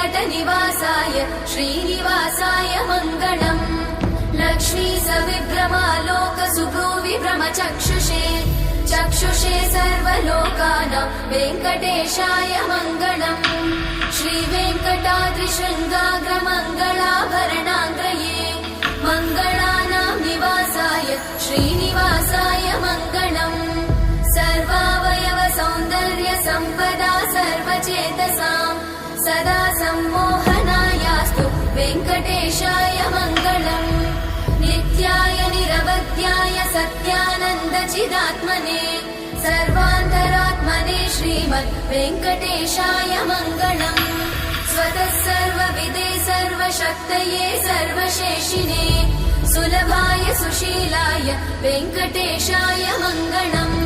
वेङ्कटनिवासाय श्रीनिवासाय मङ्गलम्। लक्ष्मी सविभ्रमालोकसुभ्रूविभ्रमचक्षुषे चक्षुषे सर्वलोकानां वेङ्कटेशाय मङ्गलम्। श्रीवेङ्कटाद्रिशृङ्गाग्रमङ्गलाभरणाङ्ग्रये मङ्गलानां निवासाय श्रीनिवासाय मङ्गलम्। सर्वावयव सौन्दर्य सम्पदा सर्वचेतसां सदा सम्मोहनायास्तु वेङ्कटेशाय मङ्गलम्। नित्याय निरवध्याय सत्यानन्दचिदात्मने सर्वान्तरात्मने श्रीमद् वेङ्कटेशाय मङ्गलम्। स्वतः सर्वविदे सर्वशक्तये सर्वशेषिने सुलभाय सुशीलाय वेङ्कटेशाय मङ्गलम्।